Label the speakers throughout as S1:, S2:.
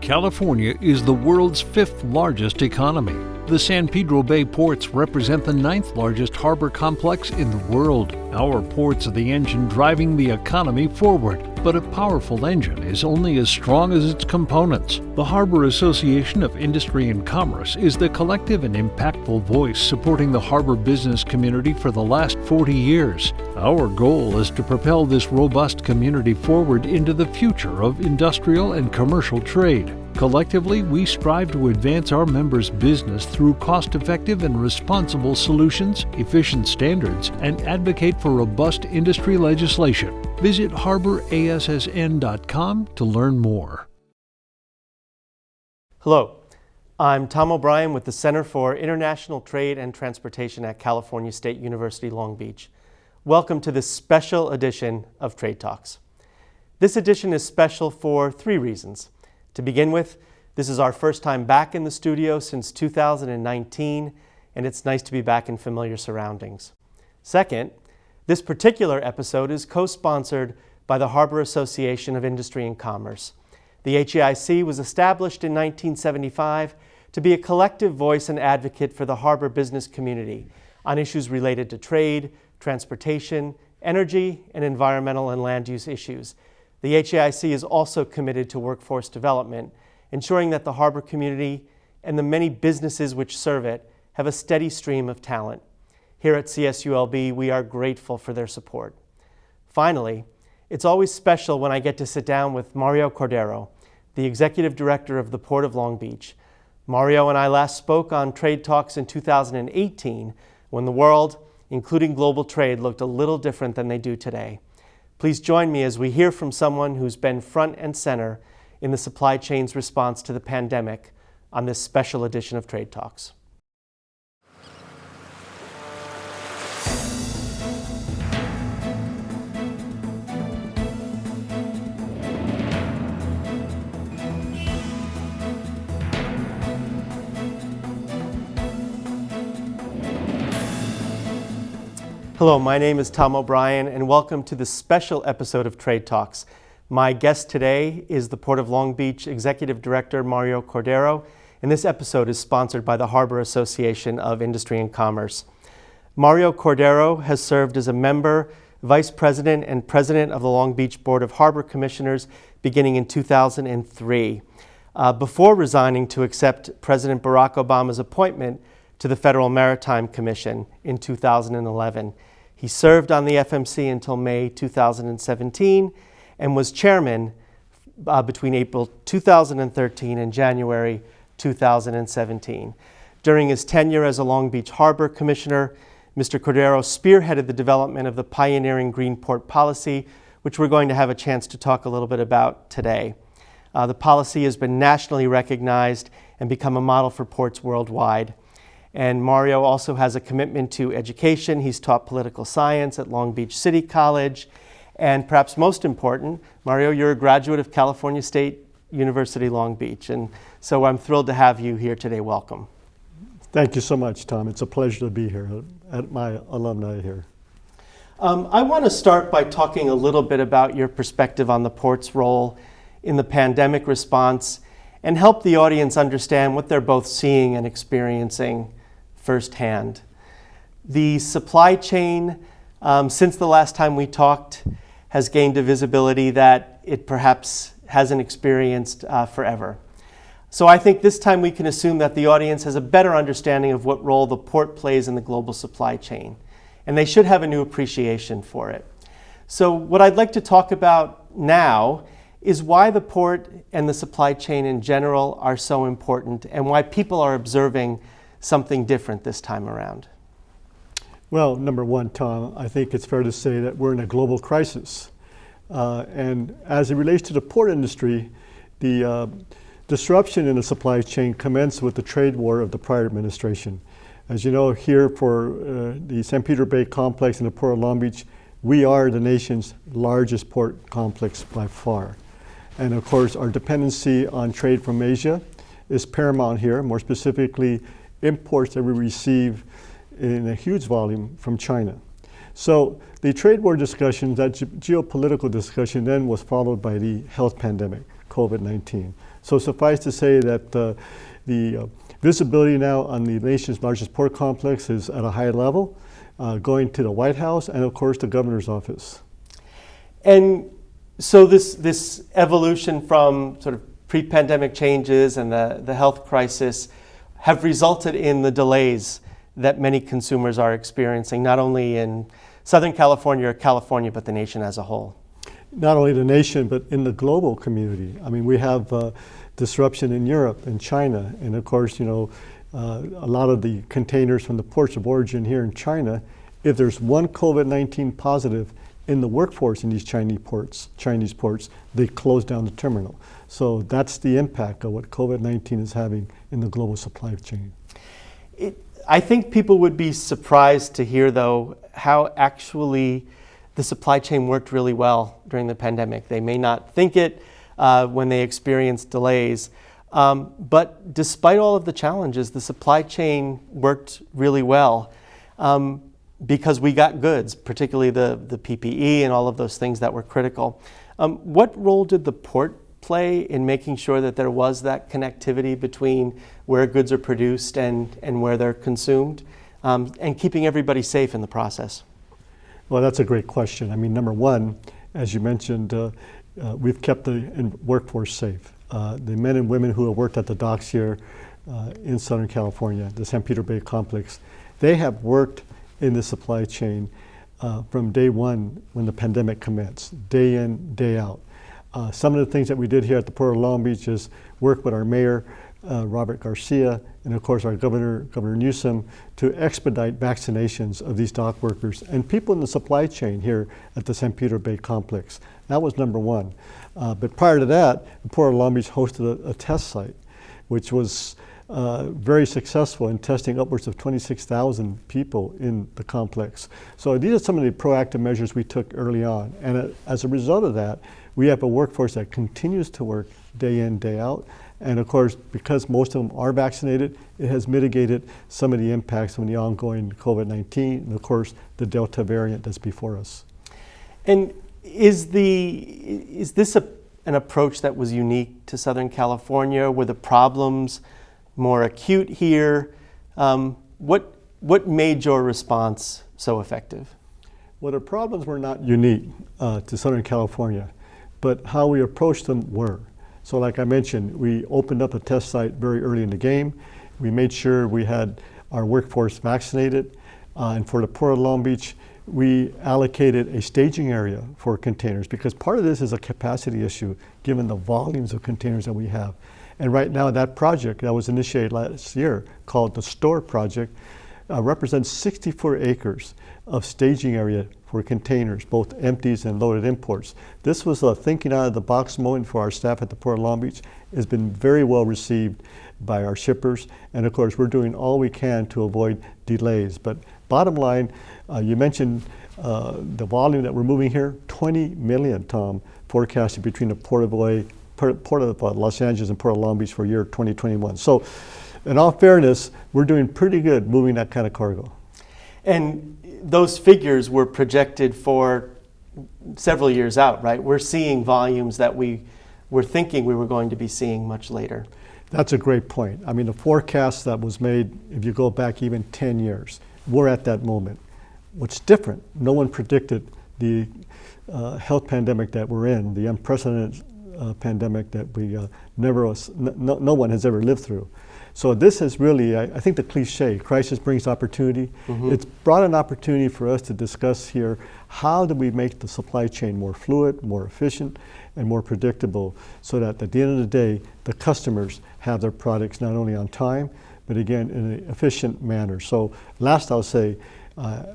S1: California is the world's fifth largest economy. The San Pedro Bay ports represent the ninth largest harbor complex in the world. Our ports are the engine driving the economy forward, but a powerful engine is only as strong as its components. The Harbor Association of Industry and Commerce is the collective and impactful voice supporting the harbor business community for the last 40 years. Our goal is to propel this robust community forward into the future of industrial and commercial trade. Collectively, we strive to advance our members' business through cost-effective and responsible solutions, efficient standards, and advocate for robust industry legislation. Visit harborassn.com to learn more.
S2: Hello, I'm Tom O'Brien with the Center for International Trade and Transportation at California State University, Long Beach. Welcome to this special edition of Trade Talks. This edition is special for three reasons. To begin with, this is our first time back in the studio since 2019, and it's nice to be back in familiar surroundings. Second, this particular episode is co-sponsored by the Harbor Association of Industry and Commerce. The HAIC was established in 1975 to be a collective voice and advocate for the harbor business community on issues related to trade, transportation, energy, and environmental and land use issues. The HAIC is also committed to workforce development, ensuring that the harbor community and the many businesses which serve it have a steady stream of talent. Here at CSULB, we are grateful for their support. Finally, it's always special when I get to sit down with Mario Cordero, the Executive Director of the Port of Long Beach. Mario and I last spoke on Trade Talks in 2018, when the world, including global trade, looked a little different than they do today. Please join me as we hear from someone who's been front and center in the supply chain's response to the pandemic on this special edition of Trade Talks. Hello, my name is Tom O'Brien, and welcome to this special episode of Trade Talks. My guest today is the Port of Long Beach Executive Director Mario Cordero, and this episode is sponsored by the Harbor Association of Industry and Commerce. Mario Cordero has served as a member, Vice President, and President of the Long Beach Board of Harbor Commissioners beginning in 2003, before resigning to accept President Barack Obama's appointment to the Federal Maritime Commission in 2011. He served on the FMC until May 2017 and was chairman between April 2013 and January 2017. During his tenure as a Long Beach Harbor Commissioner, Mr. Cordero spearheaded the development of the pioneering Green Port policy, which we're going to have a chance to talk a little bit about today. The policy has been nationally recognized and become a model for ports worldwide. And Mario also has a commitment to education. He's taught political science at Long Beach City College. And perhaps most important, Mario, you're a graduate of California State University, Long Beach. And so I'm thrilled to have you here today. Welcome.
S3: Thank you so much, Tom. It's a pleasure to be here at my alumni here.
S2: I want to start by talking a little bit about your perspective on the port's role in the pandemic response and help the audience understand what they're both seeing and experiencing firsthand. The supply chain, since the last time we talked, has gained a visibility that it perhaps hasn't experienced forever. So I think this time we can assume that the audience has a better understanding of what role the port plays in the global supply chain, and they should have a new appreciation for it. So what I'd like to talk about now is why the port and the supply chain in general are so important and why people are observing something different this time around.
S3: Well, number one, Tom, I think it's fair to say that we're in a global crisis. And as it relates to the port industry, the disruption in the supply chain commenced with the trade war of the prior administration. As you know, here for the San Pedro Bay complex and the Port of Long Beach, we are the nation's largest port complex by far. And of course, our dependency on trade from Asia is paramount here, more specifically imports that we receive in a huge volume from China. So the trade war discussion, that geopolitical discussion then was followed by the health pandemic, COVID-19. So suffice to say that the visibility now on the nation's largest port complex is at a high level, going to the White House and of course the governor's office.
S2: And so this evolution from sort of pre-pandemic changes and the health crisis have resulted in the delays that many consumers are experiencing, not only in Southern California or California, but the nation as a whole.
S3: Not only the nation, but in the global community. I mean, we have disruption in Europe and China, and of course, a lot of the containers from the ports of origin here in China, if there's one COVID-19 positive in the workforce in these Chinese ports, they close down the terminal. So that's the impact of what COVID-19 is having in the global supply chain.
S2: I think people would be surprised to hear, though, how actually the supply chain worked really well during the pandemic. They may not think it when they experience delays, but despite all of the challenges, the supply chain worked really well because we got goods, particularly the PPE and all of those things that were critical. What role did the port play in making sure that there was that connectivity between where goods are produced and where they're consumed, and keeping everybody safe in the process?
S3: Well, that's a great question. I mean, number one, as you mentioned, we've kept the workforce safe. The men and women who have worked at the docks here in Southern California, the San Pedro Bay complex, they have worked in the supply chain from day one when the pandemic commenced, day in, day out. Some of the things that we did here at the Port of Long Beach is work with our mayor, Robert Garcia, and of course our Governor Newsom, to expedite vaccinations of these dock workers and people in the supply chain here at the San Pedro Bay complex. That was number one. But prior to that, the Port of Long Beach hosted a test site, which was very successful in testing upwards of 26,000 people in the complex. So these are some of the proactive measures we took early on. And as a result of that, we have a workforce that continues to work day in, day out. And of course, because most of them are vaccinated, it has mitigated some of the impacts from the ongoing COVID-19 and of course the Delta variant that's before us. And
S2: is this an approach that was unique to Southern California? Were the problems more acute here? What made your response so effective?
S3: Well, the problems were not unique to Southern California, but how we approached them were. So like I mentioned, we opened up a test site very early in the game. We made sure we had our workforce vaccinated. And for the Port of Long Beach, we allocated a staging area for containers because part of this is a capacity issue given the volumes of containers that we have. And right now that project that was initiated last year called the STORE project represents 64 acres of staging area for containers, both empties and loaded imports. This was a thinking out of the box moment for our staff at the Port of Long Beach. It's been very well received by our shippers. And of course, we're doing all we can to avoid delays. But bottom line, you mentioned the volume that we're moving here, 20 million, Tom, forecasted between the Port of Los Angeles and Port of Long Beach for year 2021. So in all fairness, we're doing pretty good moving that kind of cargo.
S2: And those figures were projected for several years out, right? We're seeing volumes that we were thinking we were going to be seeing much later.
S3: That's a great point. I mean, the forecast that was made, if you go back even 10 years, we're at that moment. What's different, no one predicted the health pandemic that we're in, the unprecedented pandemic that no one has ever lived through. So this is really, I think the cliche, crisis brings opportunity. Mm-hmm. It's brought an opportunity for us to discuss here, how do we make the supply chain more fluid, more efficient, and more predictable so that at the end of the day, the customers have their products not only on time, but again, in an efficient manner. So last I'll say,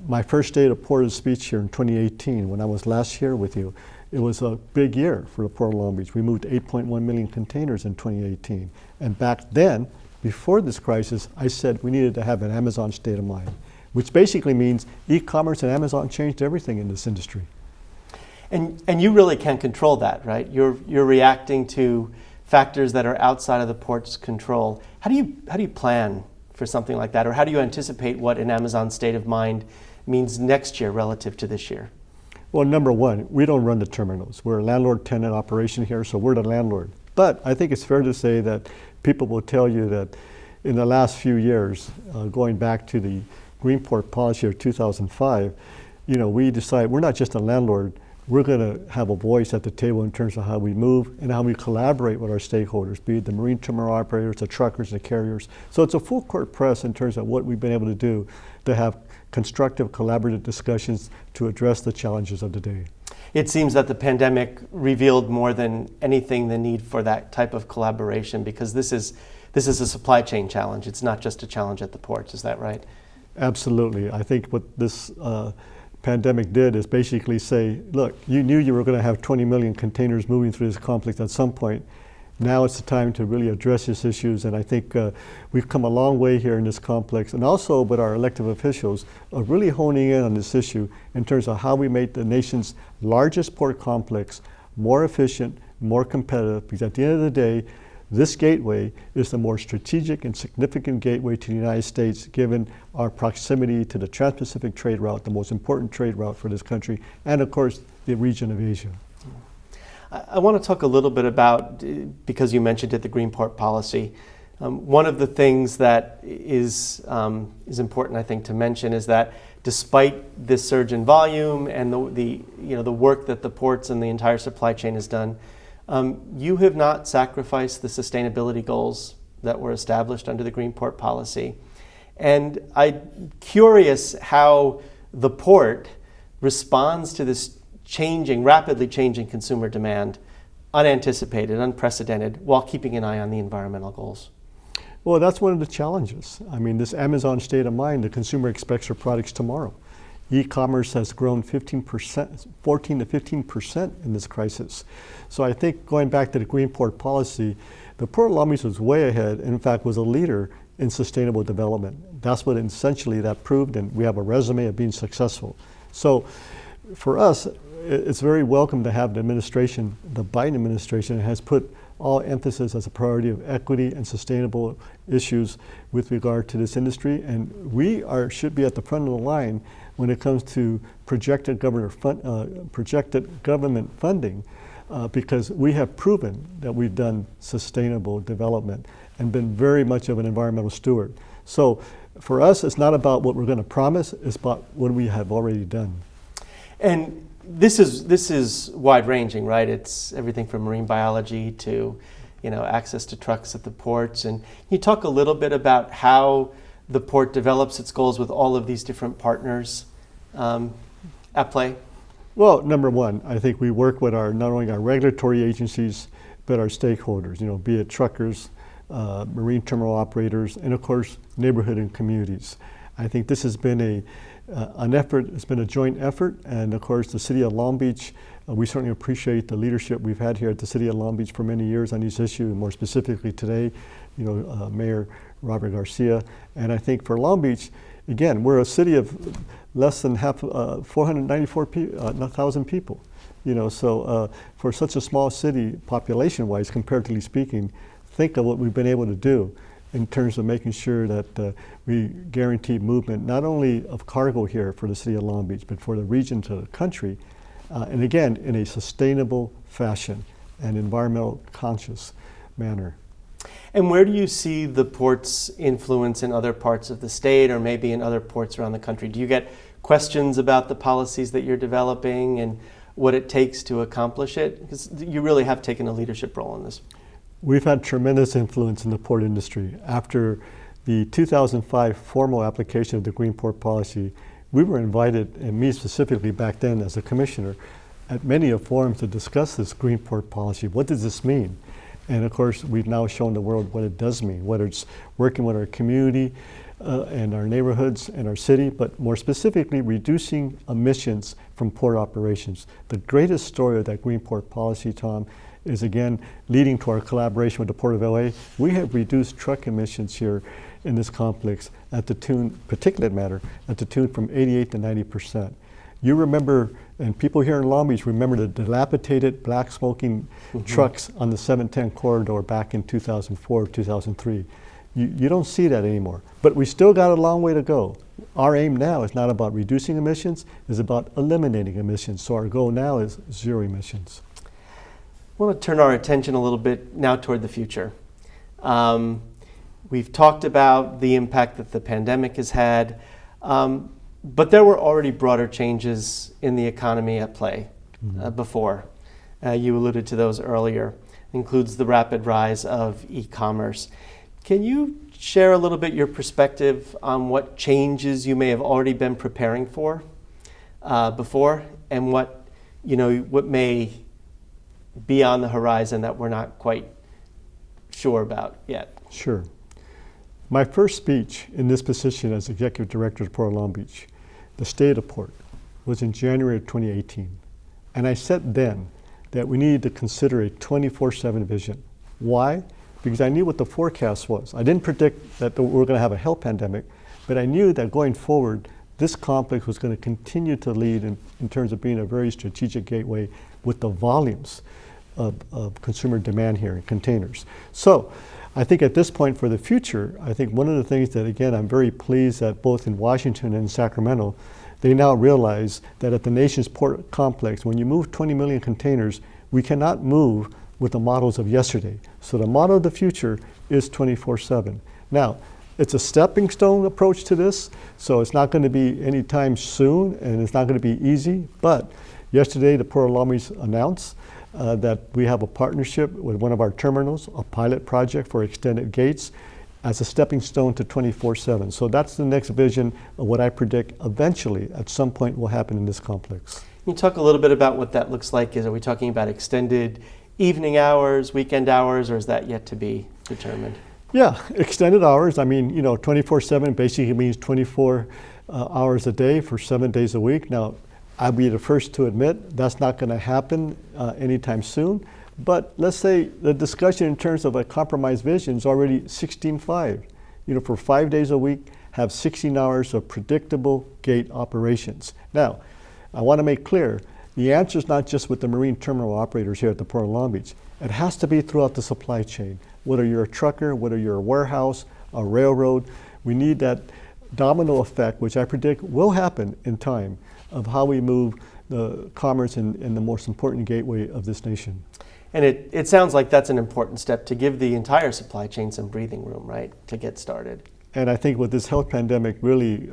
S3: my first day at a Port of Speech here in 2018, when I was last here with you, it was a big year for the Port of Long Beach. We moved 8.1 million containers in 2018. And back then, before this crisis, I said we needed to have an Amazon state of mind, which basically means e-commerce and Amazon changed everything in this industry.
S2: And you really can't control that, right? You're reacting to factors that are outside of the port's control. How do you plan for something like that, or how do you anticipate what an Amazon state of mind means next year relative to this year?
S3: Well, number one, we don't run the terminals. We're a landlord-tenant operation here, so we're the landlord. But I think it's fair to say that people will tell you that in the last few years, going back to the Greenport policy of 2005, we decide we're not just a landlord, we're going to have a voice at the table in terms of how we move and how we collaborate with our stakeholders, be it the marine terminal operators, the truckers, the carriers. So it's a full court press in terms of what we've been able to do to have constructive, collaborative discussions to address the challenges of the day.
S2: It seems that the pandemic revealed more than anything the need for that type of collaboration, because this is a supply chain challenge. It's not just a challenge at the ports. Is that right? Absolutely.
S3: I think what this pandemic did is basically say, look, you knew you were going to have 20 million containers moving through this complex at some point. Now it's the time to really address these issues, and I think we've come a long way here in this complex, and also with our elected officials of really honing in on this issue in terms of how we make the nation's largest port complex more efficient, more competitive, because at the end of the day, this gateway is the more strategic and significant gateway to the United States, given our proximity to the Trans-Pacific trade route, the most important trade route for this country, and of course, the region of Asia.
S2: I want to talk a little bit about, because you mentioned it, the Greenport policy. One of the things that is important, I think, to mention is that despite this surge in volume and the work that the ports and the entire supply chain has done, you have not sacrificed the sustainability goals that were established under the Greenport policy. And I'm curious how the port responds to this rapidly changing consumer demand, unanticipated, unprecedented, while keeping an eye on the environmental goals.
S3: Well, that's one of the challenges. I mean, this Amazon state of mind, the consumer expects her products tomorrow. E-commerce has grown 14 to 15% in this crisis. So I think going back to the Greenport policy, the Port of Long Beach was way ahead, and in fact was a leader in sustainable development. That's what essentially that proved, and we have a resume of being successful. So for us, it's very welcome to have the administration, the Biden administration, has put all emphasis as a priority of equity and sustainable issues with regard to this industry, and we should be at the front of the line when it comes to projected government funding, because we have proven that we've done sustainable development and been very much of an environmental steward. So for us, it's not about what we're going to promise, it's about what we have already done.
S2: And this is wide-ranging, right? It's everything from marine biology to, access to trucks at the ports. And can you talk a little bit about how the port develops its goals with all of these different partners at play?
S3: Well, number one, I think we work with not only our regulatory agencies, but our stakeholders, be it truckers, marine terminal operators, and of course, neighborhood and communities. I think this has been an effort, it's been a joint effort, and of course the City of Long Beach, we certainly appreciate the leadership we've had here at the City of Long Beach for many years on these issues, and more specifically today, Mayor Robert Garcia. And I think for Long Beach, again, we're a city of less than 494,000 people. So for such a small city, population-wise, comparatively speaking, think of what we've been able to do in terms of making sure that we guarantee movement not only of cargo here for the City of Long Beach, but for the region to the country, and again, in a sustainable fashion and environmental conscious manner.
S2: And where do you see the port's influence in other parts of the state or maybe in other ports around the country? Do you get questions about the policies that you're developing and what it takes to accomplish it? Because you really have taken a leadership role in this.
S3: We've had tremendous influence in the port industry. After the 2005 formal application of the Greenport policy, we were invited, and me specifically back then as a commissioner, at many forums to discuss this Greenport policy. What does this mean? And of course, we've now shown the world what it does mean, whether it's working with our community and our neighborhoods and our city, but more specifically, reducing emissions from port operations. The greatest story of that Greenport policy, Tom, is again leading to our collaboration with the Port of LA. We have reduced truck emissions here in this complex at the tune, particulate matter, at the tune from 88 to 90%. You remember, and people here in Long Beach remember the dilapidated black smoking trucks on the 710 corridor back in 2004, 2003. You don't see that anymore, but we still got a long way to go. Our aim now is not about reducing emissions, it's about eliminating emissions. So our goal now is zero emissions.
S2: I want to turn our attention a little bit now toward the future. We've talked about the impact that the pandemic has had, but there were already broader changes in the economy at play before. You alluded to those earlier. Includes the rapid rise of e-commerce. Can you share a little bit your perspective on what changes you may have already been preparing for before, and what may be on the horizon that we're not quite sure about yet?
S3: Sure. My first speech in this position as Executive Director of Port of Long Beach, the state of the port, was in January of 2018. And I said then that we needed to consider a 24/7 vision. Why? Because I knew what the forecast was. I didn't predict that we were going to have a health pandemic, but I knew that going forward, this complex was going to continue to lead in terms of being a very strategic gateway with the volumes of consumer demand here in containers. So I think at this point for the future, I think one of the things that, again, I'm very pleased that both in Washington and Sacramento, they now realize that at the nation's port complex, when you move 20 million containers, we cannot move with the models of yesterday. So the model of the future is 24/7. Now, it's a stepping stone approach to this, so it's not going to be anytime soon, and it's not going to be easy. But yesterday, the Port of Long Beach announced that we have a partnership with one of our terminals, a pilot project for extended gates, as a stepping stone to 24/7. So that's the next vision of what I predict eventually at some point will happen in this complex.
S2: Can you talk a little bit about what that looks like? Are we talking about extended evening hours, weekend hours, or is that yet to be determined?
S3: Yeah, extended hours. I mean, 24/7 basically means 24 hours a day for 7 days a week. Now, I'll be the first to admit that's not going to happen anytime soon. But let's say the discussion in terms of a compromise vision is already 16/5. For 5 days a week, have 16 hours of predictable gate operations. Now, I want to make clear, the answer is not just with the marine terminal operators here at the Port of Long Beach. It has to be throughout the supply chain. Whether you're a trucker, whether you're a warehouse, a railroad, we need that domino effect, which I predict will happen in time, of how we move the commerce in the most important gateway of this nation.
S2: And it sounds like that's an important step to give the entire supply chain some breathing room, right, to get started.
S3: And I think what this health pandemic really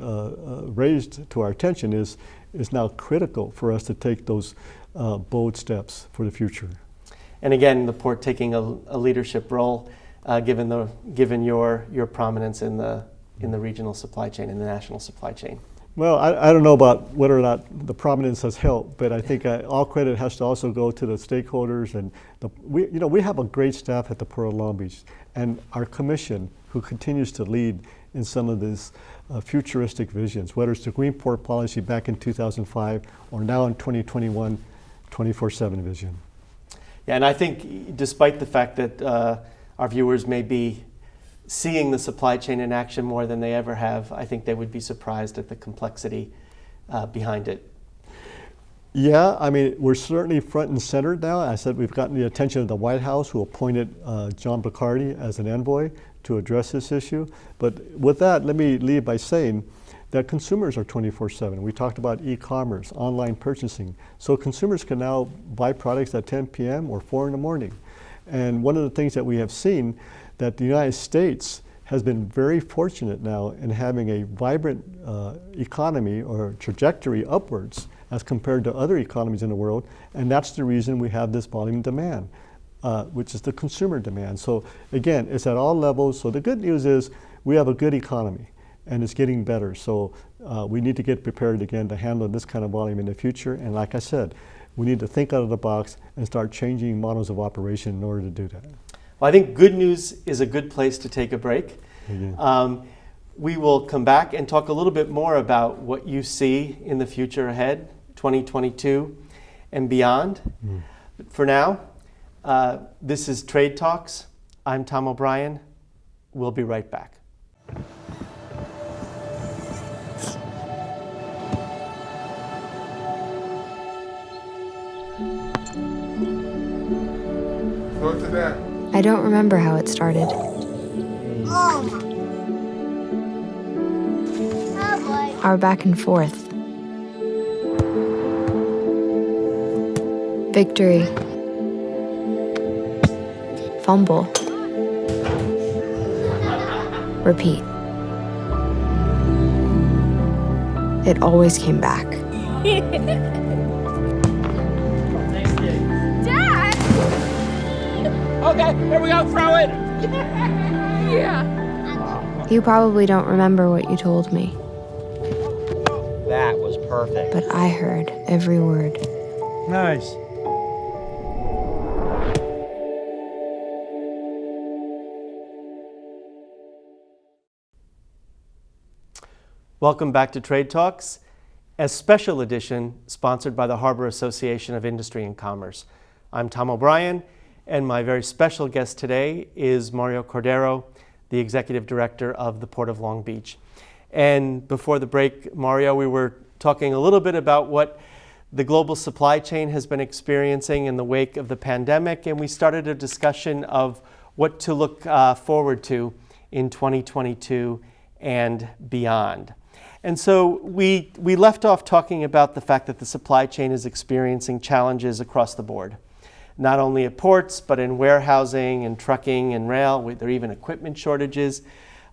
S3: raised to our attention is now critical for us to take those bold steps for the future.
S2: And again, the port taking a leadership role, given your prominence in the regional supply chain, in the national supply chain.
S3: Well, I don't know about whether or not the prominence has helped, but I think all credit has to also go to the stakeholders, and we have a great staff at the Port of Long Beach, and our commission, who continues to lead in some of these futuristic visions, whether it's the Green Port policy back in 2005 or now in 2021, 24/7 vision.
S2: Yeah, and I think despite the fact that our viewers may be seeing the supply chain in action more than they ever have, I think they would be surprised at the complexity behind it.
S3: Yeah, I mean, we're certainly front and center now. I said we've gotten the attention of the White House, who appointed John Bacardi as an envoy to address this issue. But with that, let me leave by saying that consumers are 24/7. We talked about e-commerce, online purchasing. So consumers can now buy products at 10 p.m. or 4 in the morning. And one of the things that we have seen, that the United States has been very fortunate now in having a vibrant economy or trajectory upwards as compared to other economies in the world, and that's the reason we have this volume demand, which is the consumer demand. So again, it's at all levels. So the good news is we have a good economy, and it's getting better. So we need to get prepared again to handle this kind of volume in the future. And like I said, we need to think out of the box and start changing models of operation in order to do that.
S2: Well, I think good news is a good place to take a break. We will come back and talk a little bit more about what you see in the future ahead, 2022 and beyond. But for now, this is Trade Talks. I'm Tom O'Brien. We'll be right back.
S4: Go to that.
S5: I don't remember how it started. Our back and forth. Victory. fumble, repeat. It always came back.
S4: Dad!
S6: Okay, here we go, throw it!
S4: Yeah.
S5: You probably don't remember what you told me,
S6: That was perfect.
S5: but I heard every word.
S7: Nice.
S2: Welcome back to Trade Talks, a special edition sponsored by the Harbor Association of Industry and Commerce. I'm Tom O'Brien, and my very special guest today is Mario Cordero, the Executive Director of the Port of Long Beach. And before the break, Mario, we were talking a little bit about what the global supply chain has been experiencing in the wake of the pandemic, and we started a discussion of what to look forward to in 2022 and beyond. And so we left off talking about the fact that the supply chain is experiencing challenges across the board, not only at ports, but in warehousing and trucking and rail. There are even equipment shortages.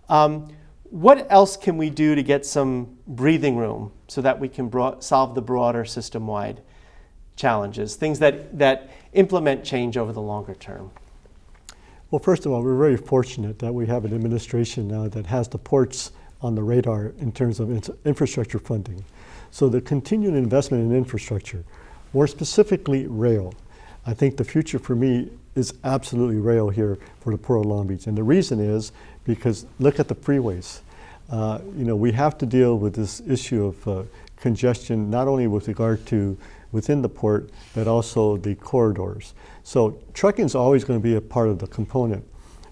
S2: What else can we do to get some breathing room so that we can solve the broader system-wide challenges, things that implement change over the longer term?
S3: Well, first of all, we're very fortunate that we have an administration now that has the ports on the radar in terms of infrastructure funding. So the continued investment in infrastructure, more specifically rail, I think the future for me is absolutely rail here for the Port of Long Beach. And the reason is because look at the freeways. We have to deal with this issue of congestion, not only with regard to within the port, but also the corridors. So trucking is always going to be a part of the component.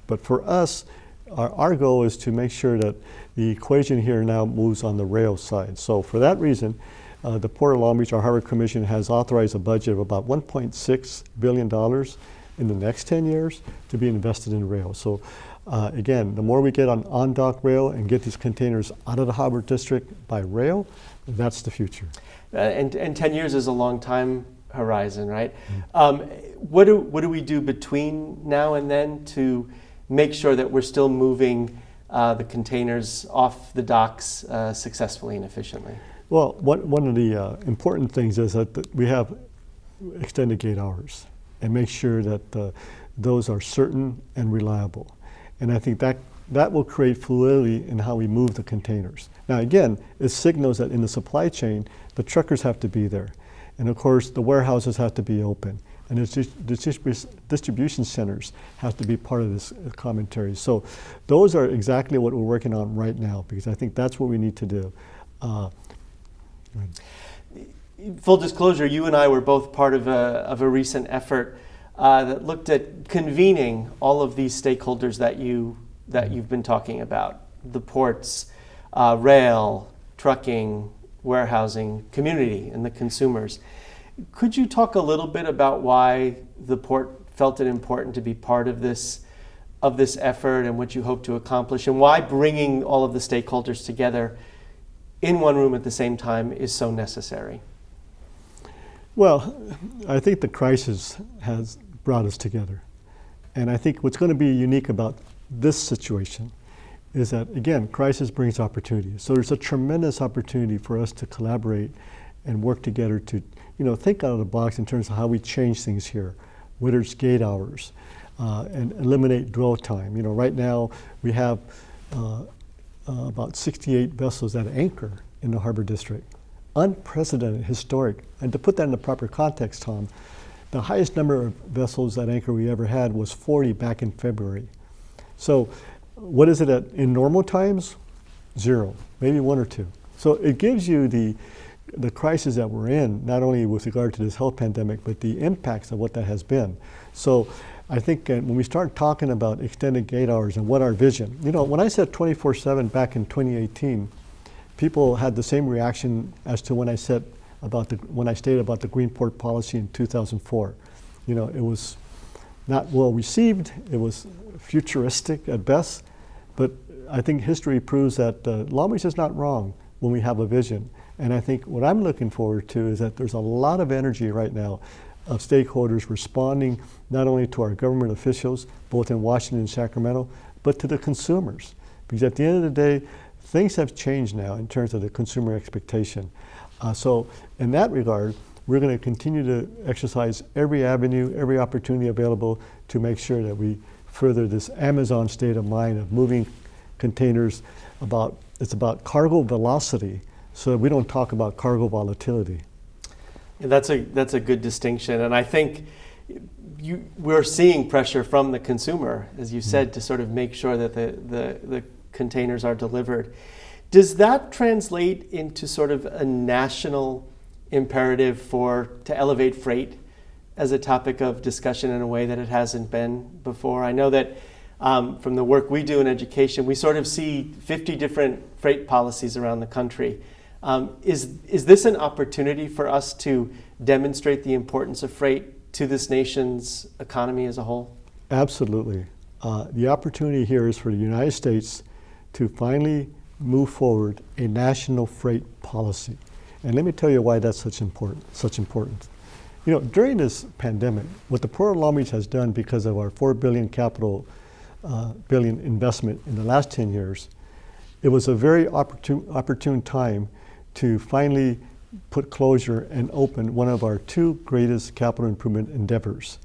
S3: But for us, our goal is to make sure that the equation here now moves on the rail side. So for that reason, the Port of Long Beach, our Harbor Commission, has authorized a budget of about $1.6 billion in the next 10 years to be invested in rail. So again, the more we get on dock rail and get these containers out of the harbor district by rail, that's the future.
S2: And 10 years is a long time horizon, right? What do we do between now and then to make sure that we're still moving the containers off the docks successfully and efficiently?
S3: Well, one of the important things is that we have extended gate hours and make sure that those are certain and reliable. And I think that will create fluidity in how we move the containers. Now again, it signals that in the supply chain, the truckers have to be there. And of course, the warehouses have to be open. And the distribution centers have to be part of this commentary. So those are exactly what we're working on right now, because I think that's what we need to do.
S2: Full disclosure, you and I were both part of a recent effort that looked at convening all of these stakeholders that you've been talking about: the ports, rail, trucking, warehousing, community, and the consumers. Could you talk a little bit about why the port felt it important to be part of this effort and what you hope to accomplish, and why bringing all of the stakeholders together in one room at the same time is so necessary?
S3: Well, I think the crisis has brought us together. And I think what's going to be unique about this situation is that, again, crisis brings opportunity. So there's a tremendous opportunity for us to collaborate and work together to, think out of the box in terms of how we change things here, whether it's gate hours, and eliminate dwell time. Right now we have about 68 vessels at anchor in the harbor district. Unprecedented, historic. And to put that in the proper context, Tom, the highest number of vessels at anchor we ever had was 40 back in February. So what is it in normal times? 0, maybe 1 or 2. So it gives you the crisis that we're in, not only with regard to this health pandemic, but the impacts of what that has been. So I think when we start talking about extended gate hours and what our vision, when I said 24/7 back in 2018, people had the same reaction as to when I stated about the Green Port policy in 2004. It was not well received. It was futuristic at best. But I think history proves that Long Beach is not wrong when we have a vision. And I think what I'm looking forward to is that there's a lot of energy right now of stakeholders responding not only to our government officials, both in Washington and Sacramento, but to the consumers. Because at the end of the day, things have changed now in terms of the consumer expectation. So in that regard, we're going to continue to exercise every avenue, every opportunity available to make sure that we further this Amazon state of mind of moving containers it's about cargo velocity, so that we don't talk about cargo volatility.
S2: And that's a good distinction, and I think we're seeing pressure from the consumer, as you said, to sort of make sure that the containers are delivered. Does that translate into sort of a national imperative to elevate freight as a topic of discussion in a way that it hasn't been before? I know that from the work we do in education, we sort of see 50 different freight policies around the country. Is this an opportunity for us to demonstrate the importance of freight to this nation's economy as a whole?
S3: Absolutely. The opportunity here is for the United States to finally move forward a national freight policy. And let me tell you why that's such important. You know, during this pandemic, what the Port of Long Beach has done because of our $4 billion billion investment in the last 10 years, it was a very opportune time to finally put closure and open one of our two greatest capital improvement endeavors.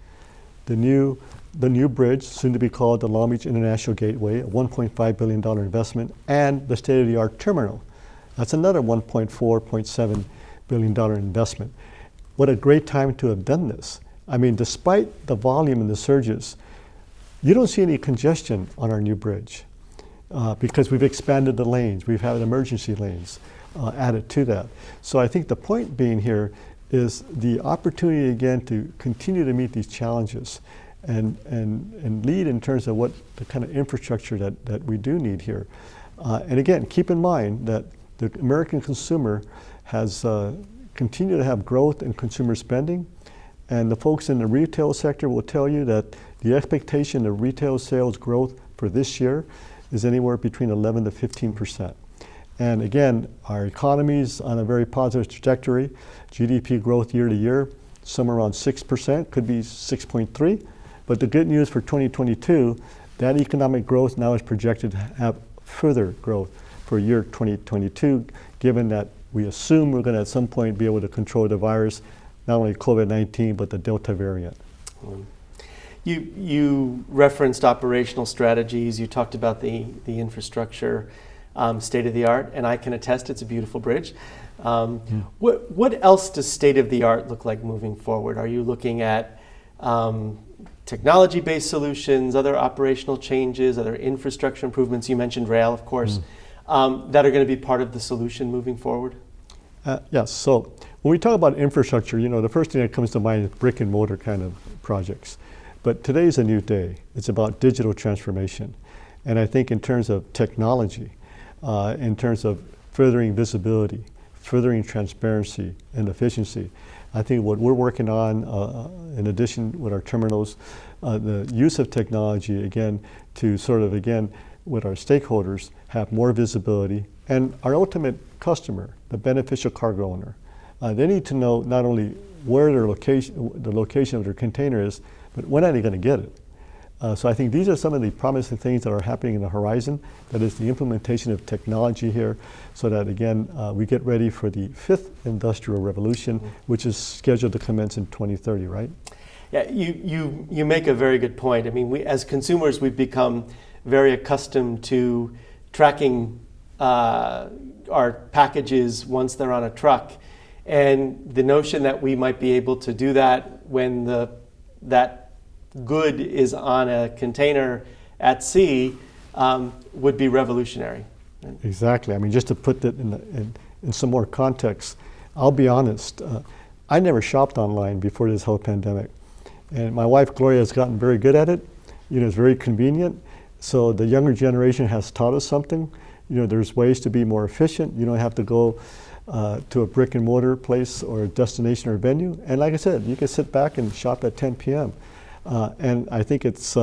S3: The new bridge, soon to be called the Long Beach International Gateway, a $1.5 billion investment, and the state-of-the-art terminal. That's another $1.7 billion investment. What a great time to have done this. I mean, despite the volume and the surges, you don't see any congestion on our new bridge because we've expanded the lanes. We've had emergency lanes added to that. So I think the point being here is the opportunity again to continue to meet these challenges and lead in terms of what the kind of infrastructure that we do need here. And again, keep in mind that the American consumer has continued to have growth in consumer spending, and the folks in the retail sector will tell you that the expectation of retail sales growth for this year is anywhere between 11 to 15%. And again, our economy is on a very positive trajectory. GDP growth year to year, somewhere around 6%, could be 6.3. But the good news for 2022, that economic growth now is projected to have further growth for year 2022, given that we assume we're going to at some point be able to control the virus, not only COVID-19, but the Delta variant.
S2: You referenced operational strategies. You talked about the infrastructure, state of the art, and I can attest it's a beautiful bridge. What else does state of the art look like moving forward? Are you looking at technology-based solutions, other operational changes, other infrastructure improvements? You mentioned rail, of course, that are going to be part of the solution moving forward?
S3: Yes. So when we talk about infrastructure, you know, the first thing that comes to mind is brick and mortar kind of projects. But today's a new day. It's about digital transformation. And I think in terms of technology, in terms of furthering visibility, furthering transparency and efficiency, I think what we're working on, in addition with our terminals, the use of technology, again, to sort of, again, with our stakeholders, have more visibility, and our ultimate customer, the beneficial cargo owner. They need to know not only where the location of their container is, but when are they going to get it? So I think these are some of the promising things that are happening in the horizon. That is the implementation of technology here, so that again, we get ready for the fifth industrial revolution, which is scheduled to commence in 2030, right?
S2: Yeah, you make a very good point. I mean, we as consumers, we've become very accustomed to tracking our packages once they're on a truck. And the notion that we might be able to do that when that good is on a container at sea would be revolutionary.
S3: Exactly. I mean, just to put that in some more context, I'll be honest, I never shopped online before this whole pandemic. And my wife, Gloria, has gotten very good at it. You know, it's very convenient. So the younger generation has taught us something. You know, there's ways to be more efficient. You don't have to go to a brick and mortar place or a destination or venue. And like I said, you can sit back and shop at 10 p.m. And I think it's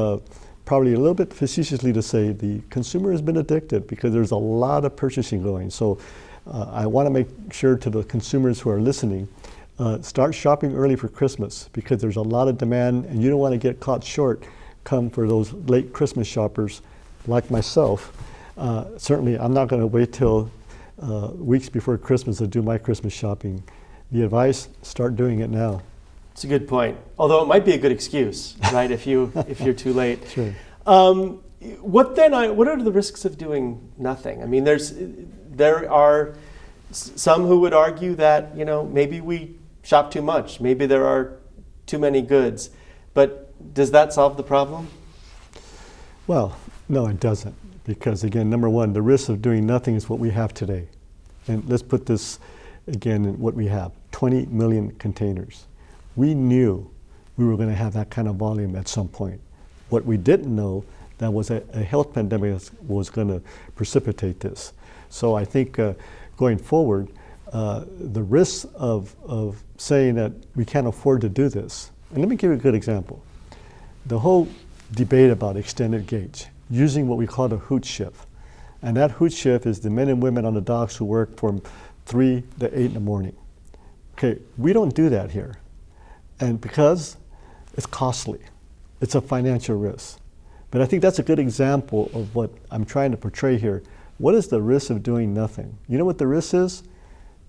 S3: probably a little bit facetiously to say the consumer has been addicted because there's a lot of purchasing going. So I want to make sure to the consumers who are listening start shopping early for Christmas because there's a lot of demand and you don't want to get caught short come for those late Christmas shoppers like myself. Certainly, I'm not going to wait till weeks before Christmas to do my Christmas shopping. The advice, start doing it now.
S2: It's a good point. Although it might be a good excuse, right? if you're too late.
S3: Sure.
S2: What are the risks of doing nothing? I mean, there are some who would argue that maybe we shop too much, maybe there are too many goods, but does that solve the problem?
S3: Well, no, it doesn't, because again, number one, the risk of doing nothing is what we have today, and let's put this again in what we have: 20 million containers. We knew we were going to have that kind of volume at some point. What we didn't know that was a health pandemic was going to precipitate this. So I think going forward, the risks of saying that we can't afford to do this, and let me give you a good example. The whole debate about extended gauge, using what we call the hoot shift. And that hoot shift is the men and women on the docks who work from 3 to 8 in the morning. Okay, we don't do that here. And because it's costly, it's a financial risk. But I think that's a good example of what I'm trying to portray here. What is the risk of doing nothing? You know what the risk is?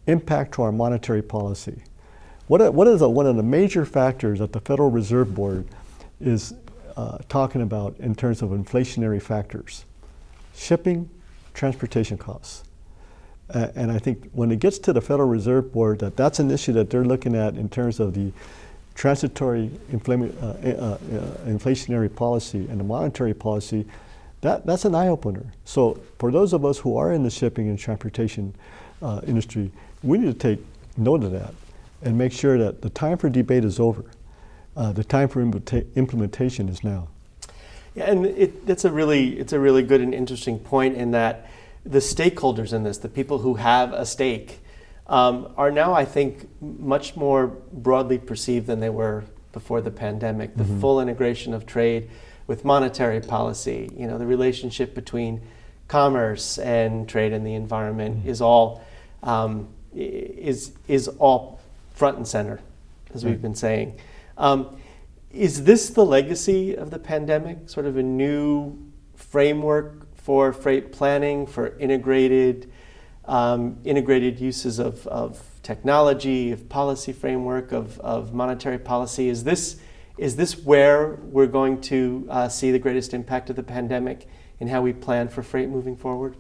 S3: Impact to our monetary policy. One of the major factors that the Federal Reserve Board is talking about in terms of inflationary factors? Shipping, transportation costs. And I think when it gets to the Federal Reserve Board, that's an issue that they're looking at in terms of the transitory inflationary policy and the monetary policy. That's an eye-opener. So for those of us who are in the shipping and transportation industry, we need to take note of that and make sure that the time for debate is over. The time for implementation is now.
S2: Yeah, and it's a really good and interesting point in that the stakeholders in this, the people who have a stake, are now, I think, much more broadly perceived than they were before the pandemic. The full integration of trade with monetary policy, the relationship between commerce and trade and the environment is all front and center, as we've been saying. Is this the legacy of the pandemic, sort of a new framework for freight planning, for integrated uses of technology, of policy framework, of monetary policy? Is this where we're going to see the greatest impact of the pandemic in how we plan for freight moving forward?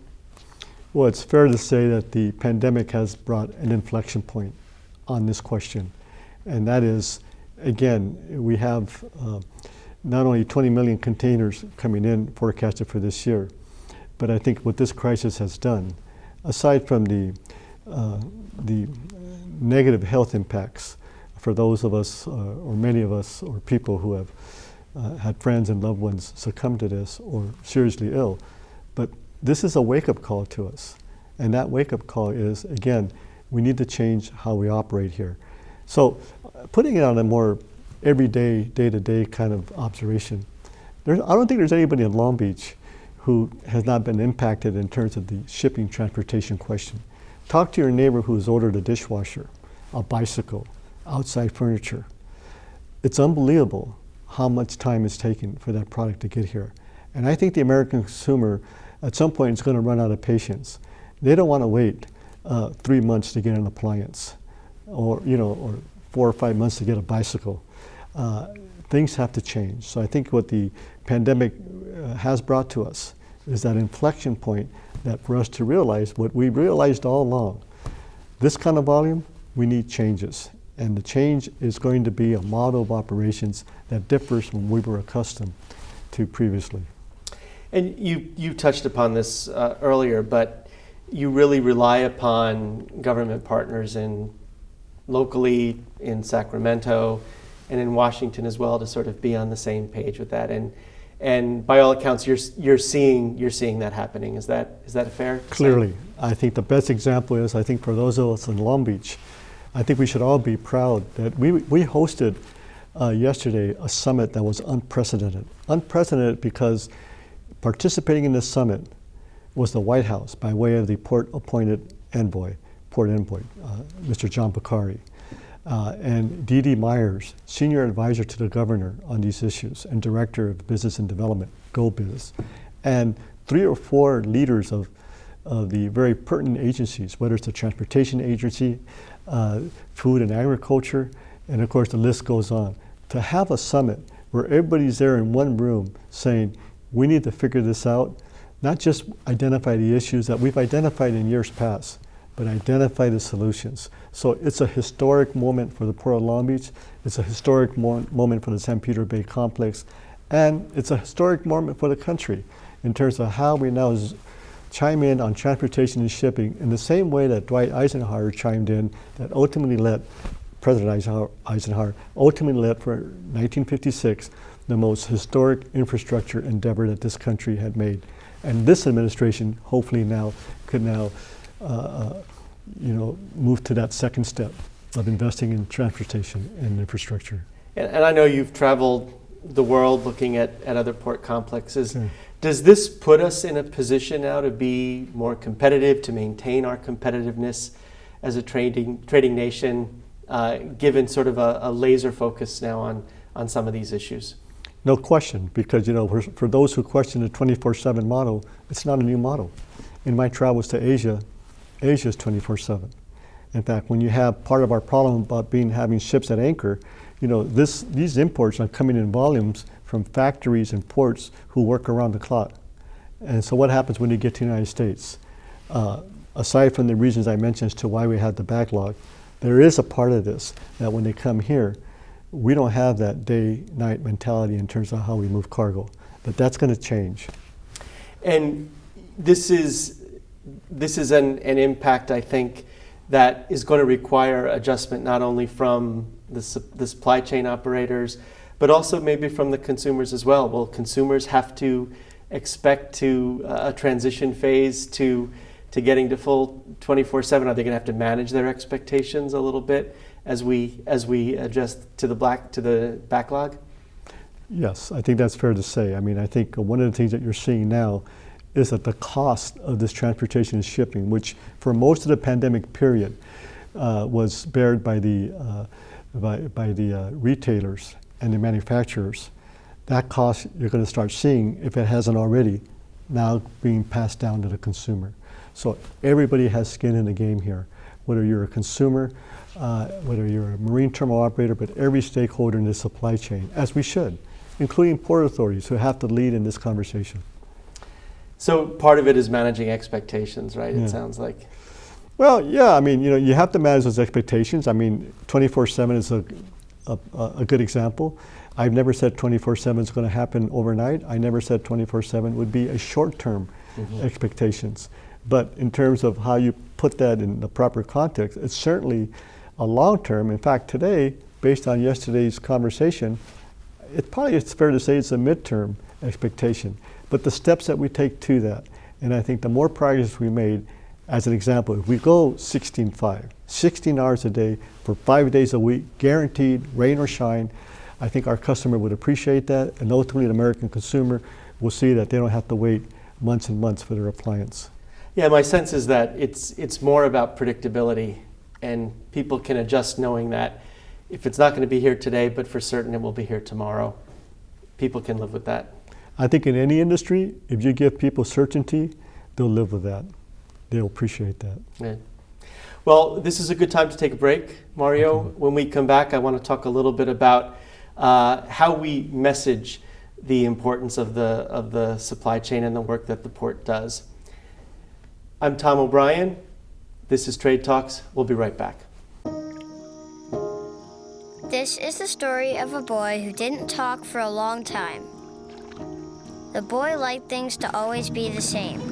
S3: Well, it's fair to say that the pandemic has brought an inflection point on this question, and that is, again, we have not only 20 million containers coming in forecasted for this year, but I think what this crisis has done, aside from the negative health impacts for those of us, or many of us, or people who have had friends and loved ones succumb to this or seriously ill, but this is a wake-up call to us. And that wake-up call is, again, we need to change how we operate here. So putting it on a more everyday, day-to-day kind of observation, I don't think there's anybody in Long Beach who has not been impacted in terms of the shipping transportation question. Talk to your neighbor who's ordered a dishwasher, a bicycle, outside furniture. It's unbelievable how much time it's taken for that product to get here. And I think the American consumer at some point is going to run out of patience. They don't want to wait 3 months to get an appliance, or 4 or 5 months to get a bicycle. Things have to change. So I think what the pandemic has brought to us is that inflection point that for us to realize what we realized all along. This kind of volume, we need changes. And the change is going to be a model of operations that differs from what we were accustomed to previously.
S2: And you touched upon this earlier, but you really rely upon government partners locally in Sacramento and in Washington as well to sort of be on the same page with that. And by all accounts, you're seeing that happening. Is that fair?
S3: Clearly, I think the best example is, I think for those of us in Long Beach, I think we should all be proud that we hosted yesterday a summit that was unprecedented. Unprecedented because participating in this summit was the White House by way of the port-appointed envoy, Mr. John Bakari. and Dee Dee Myers, senior advisor to the governor on these issues and director of business and development, GoBiz, and 3 or 4 leaders of the very pertinent agencies, whether it's the transportation agency, food and agriculture, and of course the list goes on. To have a summit where everybody's there in one room saying, we need to figure this out, not just identify the issues that we've identified in years past, but identify the solutions. So it's a historic moment for the Port of Long Beach, it's a historic moment for the San Pedro Bay complex, and it's a historic moment for the country in terms of how we now chime in on transportation and shipping in the same way that Dwight Eisenhower chimed in, that ultimately led, President Eisenhower ultimately led for 1956, the most historic infrastructure endeavor that this country had made. And this administration hopefully now could move to that second step of investing in transportation and infrastructure.
S2: And I know you've traveled the world looking at other port complexes.
S3: Yeah.
S2: Does this put us in a position now to be more competitive, to maintain our competitiveness as a trading nation, given sort of a laser focus now on some of these issues?
S3: No question, because for those who question the 24/7 model, it's not a new model. In my travels to Asia, Asia is 24/7. In fact, when you have part of our problem about having ships at anchor, these imports are coming in volumes from factories and ports who work around the clock. And so what happens when you get to the United States? Aside from the reasons I mentioned as to why we had the backlog, there is a part of this that when they come here, we don't have that day-night mentality in terms of how we move cargo. But that's going to change.
S2: And this is an impact, I think, that is going to require adjustment not only from the supply chain operators, but also maybe from the consumers as well. Will consumers have to expect a transition phase to getting to full 24/7? Are they going to have to manage their expectations a little bit as we adjust to the backlog?
S3: Yes, I think that's fair to say. I mean, I think one of the things that you're seeing now is that the cost of this transportation and shipping, which for most of the pandemic period was bared by the retailers and the manufacturers, that cost you're going to start seeing, if it hasn't already, now being passed down to the consumer. So everybody has skin in the game here, whether you're a consumer, whether you're a marine terminal operator, but every stakeholder in the supply chain, as we should, including port authorities who have to lead in this conversation.
S2: So part of it is managing expectations, right?
S3: Yeah.
S2: It sounds like.
S3: Well, yeah, I mean, you have to manage those expectations. I mean, 24/7 is a good example. I've never said 24/7 is going to happen overnight. I never said 24/7 would be a short-term expectations. But in terms of how you put that in the proper context, it's certainly a long-term. In fact, today, based on yesterday's conversation, it's fair to say it's a midterm expectation. But the steps that we take to that, and I think the more progress we made, as an example, if we go 16/5, 16 hours a day for 5 days a week, guaranteed, rain or shine, I think our customer would appreciate that, and ultimately the American consumer will see that they don't have to wait months and months for their appliance.
S2: Yeah, my sense is that it's more about predictability, and people can adjust knowing that if it's not going to be here today, but for certain it will be here tomorrow. People can live with that.
S3: I think in any industry, if you give people certainty, they'll live with that. They'll appreciate that.
S2: Yeah. Well, this is a good time to take a break, Mario. Okay. When we come back, I want to talk a little bit about how we message the importance of the supply chain and the work that the port does. I'm Tom O'Brien. This is Trade Talks. We'll be right back.
S7: This is the story of a boy who didn't talk for a long time. The boy liked things to always be the same.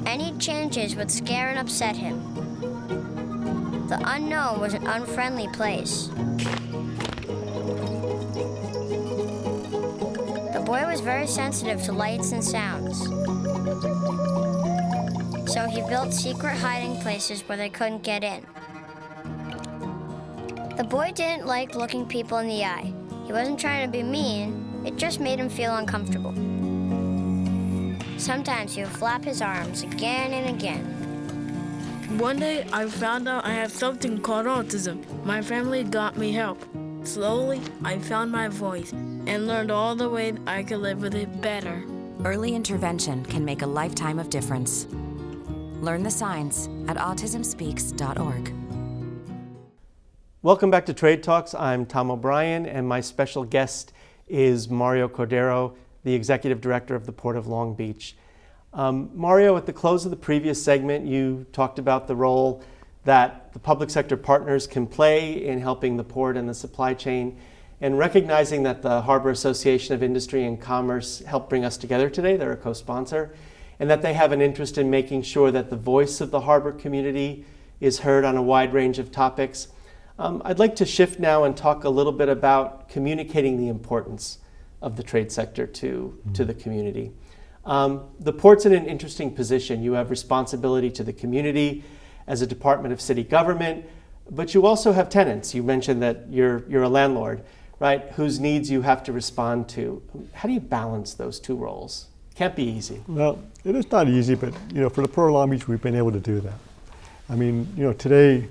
S7: Any changes would scare and upset him. The unknown was an unfriendly place. The boy was very sensitive to lights and sounds. So he built secret hiding places where they couldn't get in. The boy didn't like looking people in the eye. He wasn't trying to be mean, it just made him feel uncomfortable. Sometimes he would flap his arms again and again.
S8: One day, I found out I had something called autism. My family got me help. Slowly, I found my voice and learned all the ways I could live with it better.
S9: Early intervention can make a lifetime of difference. Learn the signs at autismspeaks.org.
S2: Welcome back to Trade Talks. I'm Tom O'Brien, and my special guest is Mario Cordero, the Executive Director of the Port of Long Beach. Mario, at the close of the previous segment, you talked about the role that the public sector partners can play in helping the port and the supply chain, and recognizing that the Harbor Association of Industry and Commerce helped bring us together today. They're a co-sponsor, and that they have an interest in making sure that the voice of the harbor community is heard on a wide range of topics. I'd like to shift now and talk a little bit about communicating the importance of the trade sector to the community. The port's in an interesting position. You have responsibility to the community as a department of city government, but you also have tenants. You mentioned that you're a landlord, right, whose needs you have to respond to. How do you balance those two roles? Can't be easy.
S3: Well, it is not easy, but for the Port of Long Beach, we've been able to do that. I mean, today,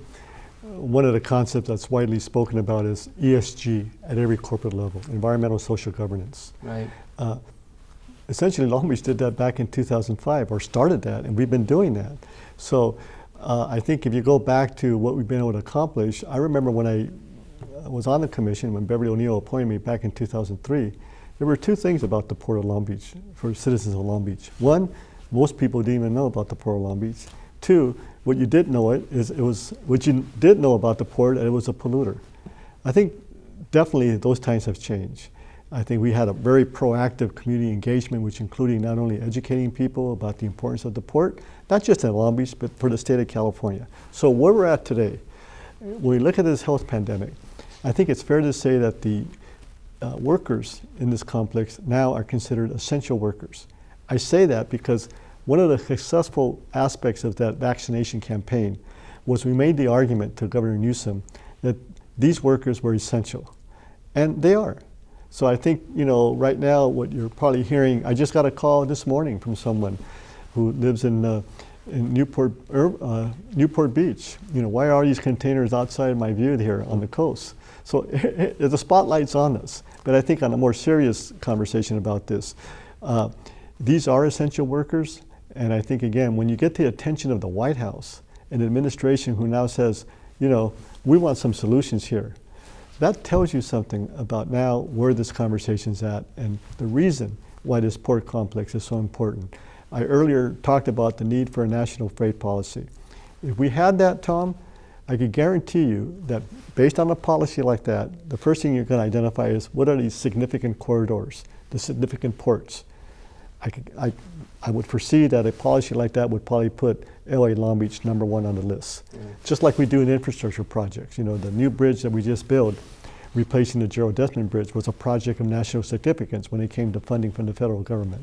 S3: one of the concepts that's widely spoken about is ESG at every corporate level, environmental social governance.
S2: Right.
S3: Essentially, Long Beach did that back in 2005, or started that, and we've been doing that. So I think if you go back to what we've been able to accomplish, I remember when I was on the commission, when Beverly O'Neill appointed me back in 2003, there were two things about the Port of Long Beach for citizens of Long Beach. One, most people didn't even know about the Port of Long Beach. Two, what you did know what you did know about the port, it was a polluter. I think definitely those times have changed. I think we had a very proactive community engagement, which including not only educating people about the importance of the port, not just in Long Beach, but for the state of California. So where we're at today, when we look at this health pandemic, I think it's fair to say that the workers in this complex now are considered essential workers. I say that because one of the successful aspects of that vaccination campaign was we made the argument to Governor Newsom that these workers were essential, and they are. So I think, right now what you're probably hearing, I just got a call this morning from someone who lives in Newport Beach. Why are these containers outside my view here on the coast? So the spotlight's on us. But I think on a more serious conversation about this, these are essential workers. And I think, again, when you get the attention of the White House and the administration who now says, we want some solutions here, that tells you something about now where this conversation's at and the reason why this port complex is so important. I earlier talked about the need for a national freight policy. If we had that, Tom, I could guarantee you that based on a policy like that, the first thing you're going to identify is what are these significant corridors, the significant ports. I would foresee that a policy like that would probably put LA Long Beach number one on the list. Just like we do in infrastructure projects. The new bridge that we just built, replacing the Gerald Desmond Bridge, was a project of national significance when it came to funding from the federal government.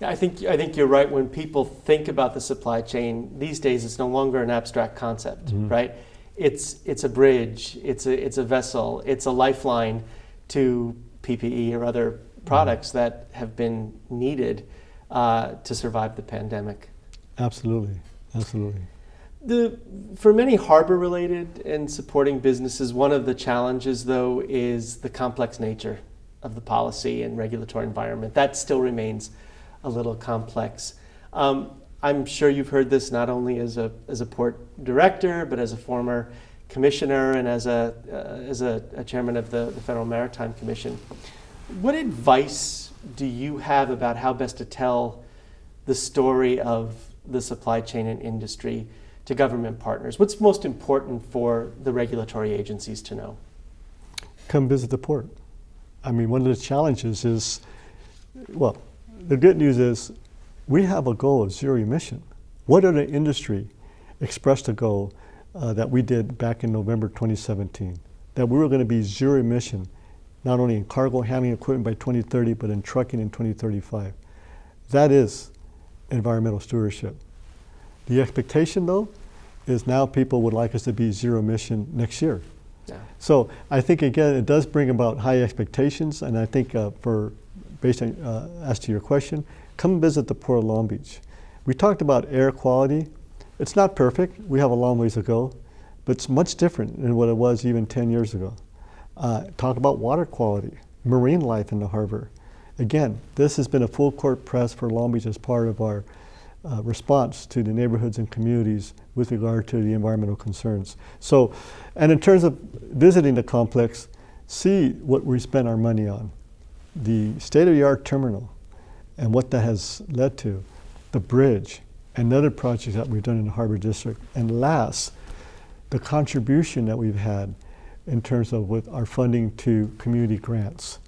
S2: Yeah, I think you're right. When people think about the supply chain these days, it's no longer an abstract concept, right? It's a bridge, it's a vessel, it's a lifeline to PPE or other products that have been needed to survive the pandemic.
S3: Absolutely.
S2: For many harbor-related and supporting businesses, one of the challenges, though, is the complex nature of the policy and regulatory environment. That still remains a little complex. I'm sure you've heard this not only as a port director, but as a former commissioner and as a chairman of the Federal Maritime Commission. What advice do you have about how best to tell the story of the supply chain and industry to government partners? What's most important for the regulatory agencies to know?
S3: Come visit the port. I mean, one of the challenges is, well, the good news is we have a goal of zero emission. What other industry expressed a goal that we did back in November 2017, that we were going to be zero emission, not only in cargo handling equipment by 2030, but in trucking in 2035. That is environmental stewardship. The expectation, though, is now people would like us to be zero emission next year.
S2: Yeah.
S3: So I think, again, it does bring about high expectations, and I think based on, as to your question, come visit the Port of Long Beach. We talked about air quality. It's not perfect. We have a long ways to go, but it's much different than what it was even 10 years ago. Talk about water quality, marine life in the harbor. Again, this has been a full court press for Long Beach as part of our response to the neighborhoods and communities with regard to the environmental concerns. So, and in terms of visiting the complex, see what we spend our money on. The state-of-the-art terminal and what that has led to, the bridge, and other projects that we've done in the Harbor District. And last, the contribution that we've had in terms of with our funding to community grants.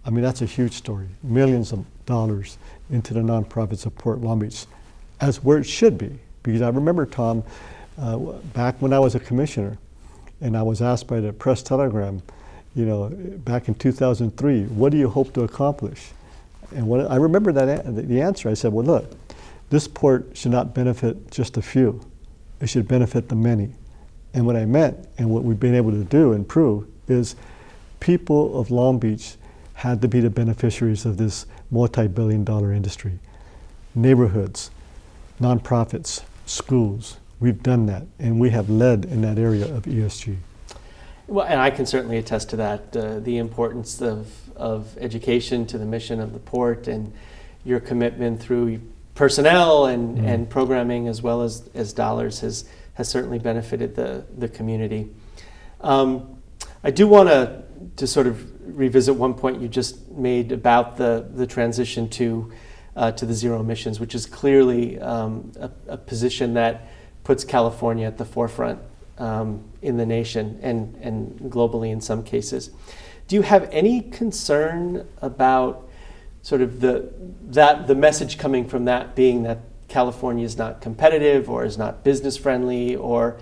S3: I mean, that's a huge story. Millions of dollars into the nonprofits of Port Long Beach, as where it should be. Because I remember, Tom, back when I was a commissioner, and I was asked by the Press Telegram, back in 2003, what do you hope to accomplish? And what I remember the answer, I said, well, look, this port should not benefit just a few. It should benefit the many. And what I meant, and what we've been able to do and prove, is people of Long Beach had to be the beneficiaries of this multi-billion-dollar industry. Neighborhoods, nonprofits, schools, we've done that, and we have led in that area of ESG.
S2: Well, and I can certainly attest to that, the importance of education to the mission of the port, and your commitment through personnel and programming as well as dollars has certainly benefited the community. I do want to sort of revisit one point you just made about the transition to the zero emissions, which is clearly a position that puts California at the forefront in the nation and globally in some cases. Do you have any concern about sort of the message coming from that being that California is not competitive or is not business friendly or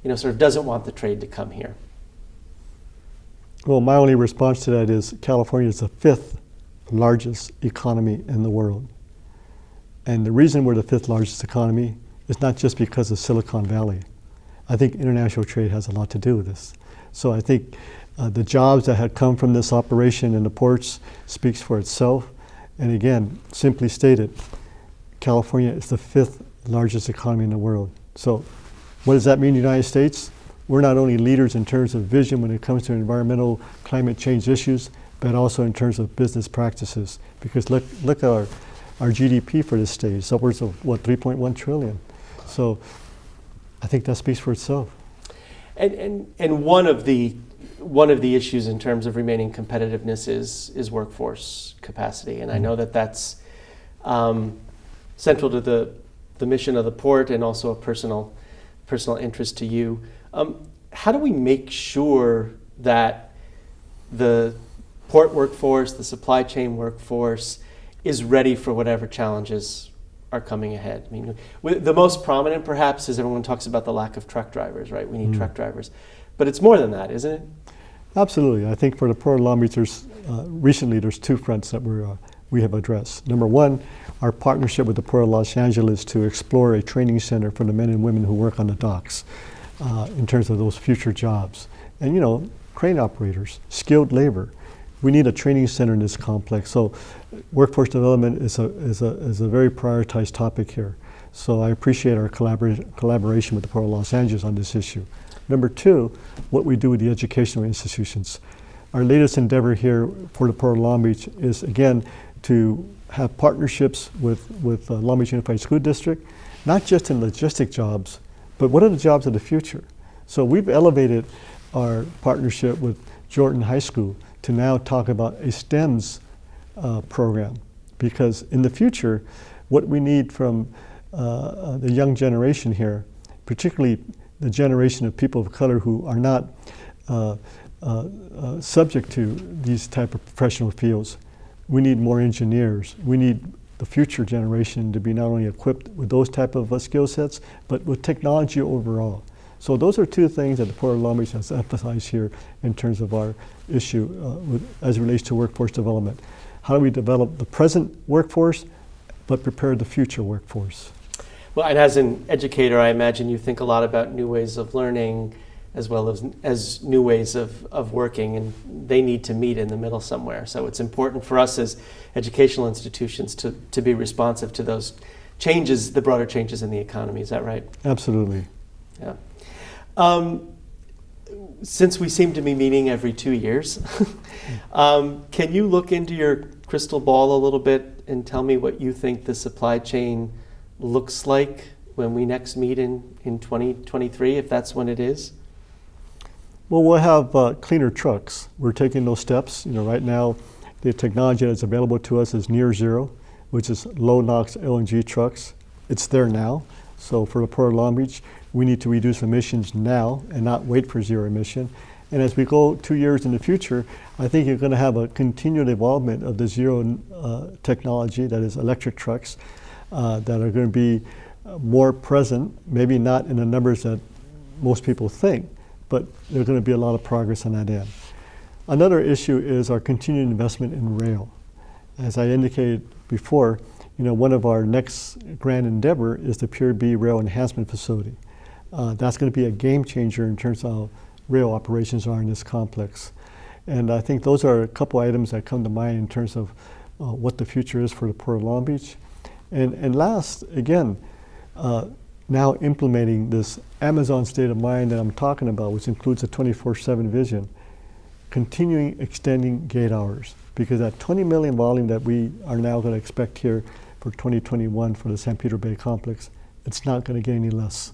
S2: sort of doesn't want the trade to come here?
S3: Well, my only response to that is California is the 5th largest economy in the world. And the reason we're the 5th largest economy is not just because of Silicon Valley. I think international trade has a lot to do with this. So I think the jobs that had come from this operation in the ports speaks for itself. And again, simply stated, California is the 5th largest economy in the world. So what does that mean in the United States? We're not only leaders in terms of vision when it comes to environmental climate change issues, but also in terms of business practices. Because look at our GDP for this state. It's upwards of, 3.1 trillion. So I think that speaks for itself.
S2: And one of the issues in terms of remaining competitiveness is workforce capacity, and I know that's central to the mission of the port and also a personal interest to you. How do we make sure that the port workforce, the supply chain workforce, is ready for whatever challenges are coming ahead? I mean, the most prominent perhaps is everyone talks about the lack of truck drivers, right? We need truck drivers. But it's more than that, isn't it?
S3: Absolutely. I think for the Port of Long Beach, recently there's two fronts that we have addressed. Number one, our partnership with the Port of Los Angeles to explore a training center for the men and women who work on the docks in terms of those future jobs. And crane operators, skilled labor. We need a training center in this complex. So workforce development is a very prioritized topic here. So I appreciate our collaboration with the Port of Los Angeles on this issue. Number two, what we do with the educational institutions. Our latest endeavor here for the Port of Long Beach is, again, to have partnerships with Long Beach Unified School District, not just in logistic jobs, but what are the jobs of the future? So we've elevated our partnership with Jordan High School to now talk about a STEMS program, because in the future, what we need from the young generation here, particularly the generation of people of color who are not subject to these type of professional fields, we need more engineers. We need the future generation to be not only equipped with those type of skill sets, but with technology overall. So those are two things that the Port of Long Beach has emphasized here in terms of our issue as it relates to workforce development. How do we develop the present workforce, but prepare the future workforce?
S2: Well, and as an educator, I imagine you think a lot about new ways of learning as well as new ways of working, and they need to meet in the middle somewhere. So it's important for us as educational institutions to be responsive to those changes, the broader changes in the economy. Is that right?
S3: Absolutely.
S2: Yeah. Since we seem to be meeting every 2 years, can you look into your crystal ball a little bit and tell me what you think the supply chain looks like when we next meet in 2023, if that's when it is?
S3: Well, we'll have cleaner trucks. We're taking those steps. Right now, the technology that's available to us is near zero, which is low NOx LNG trucks. It's there now. So for the Port of Long Beach, we need to reduce emissions now and not wait for zero emission. And as we go 2 years in the future, I think you're going to have a continued evolvement of the zero technology, that is electric trucks, that are going to be more present, maybe not in the numbers that most people think, but there's going to be a lot of progress on that end. Another issue is our continued investment in rail. As I indicated before, one of our next grand endeavor is the Pier B Rail Enhancement Facility. That's going to be a game changer in terms of how rail operations are in this complex. And I think those are a couple items that come to mind in terms of what the future is for the Port of Long Beach. And last, again, now implementing this Amazon state of mind that I'm talking about, which includes a 24/7 vision, continuing extending gate hours, because that 20 million volume that we are now going to expect here for 2021 for the San Pedro Bay complex, it's not going to get any less.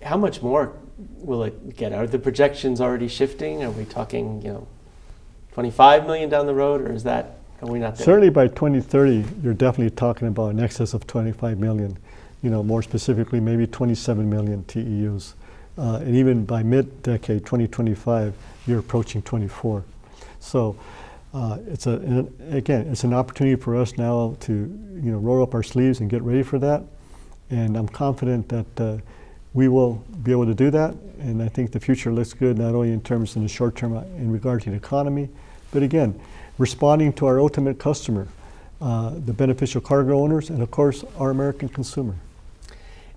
S2: How much more will it get? Are the projections already shifting? Are we talking, 25 million down the road, or are we not there?
S3: Certainly by 2030, you're definitely talking about in excess of 25 million. More specifically, maybe 27 million TEUs. And even by mid-decade, 2025, you're approaching 24. So it's an opportunity for us now to roll up our sleeves and get ready for that. And I'm confident that we will be able to do that. And I think the future looks good, not only in terms in the short term in regard to the economy, but again, responding to our ultimate customer, the beneficial cargo owners, and of course, our American consumer.